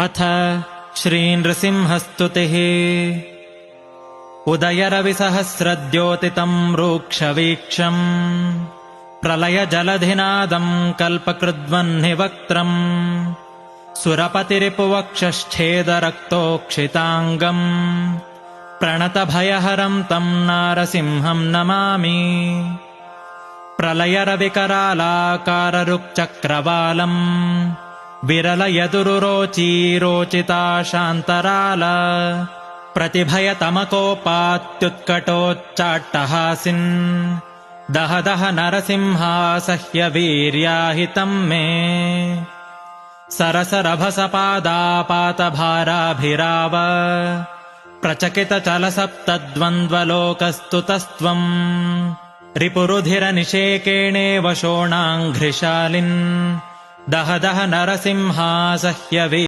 अथ श्रीनृसिंहस्तुतिः। उदयरविसहस्रद्योतितम् रूक्षवीक्षम् प्रलयजलधिनादम् कल्पकृद्वह्निवक्त्रम् सुरपतिरिपुवक्षश्छेदरक्तोक्षिताङ्गम् प्रणतभयहरम् तम् नारसिंहम् नमामि। प्रलयरविकरालाकाररुक्चक्रवालम् विरलयदुरुरोचीरोचिता शान्तराल प्रतिभयतमकोपात्युत्कटोच्चाट्टहासिन् दह दह नरसिंहासह्यवीर्याहितम् मे। सरसरभसपादापातभाराभिराव प्रचकितचलसप्तद्वन्द्वलोकस्तुतस्त्वम् रिपुरुधिरनिषेकेणेव शोणाङ्घ्रिशालिन् दह दह नरसिंहासह्यवीर्याहितम्